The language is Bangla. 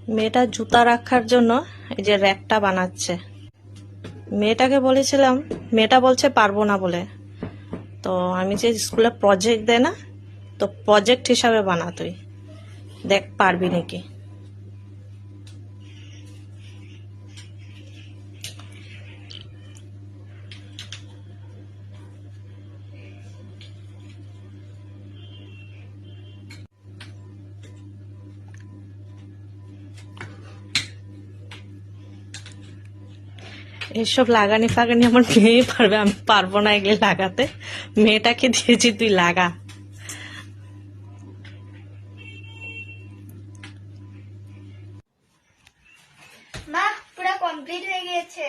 মেয়েটা জুতা রাখার জন্য এই যে র্যাকটা বানাচ্ছে। মেয়েটাকে বলেছিলাম, মেয়েটা বলছে পারবো না বলে। তো আমি যে স্কুলে প্রজেক্ট দেয় না, তো প্রজেক্ট হিসাবে বানা, তুই দেখ পারবি নাকি। এইসব লাগানি ফাগানি আমার মেয়ে পারবে, আমি পারবো না এগুলো লাগাতে। মেয়েটাকে দিয়েছি, তুই লাগা। মা পুরো কমপ্লিট হয়ে গিয়েছে।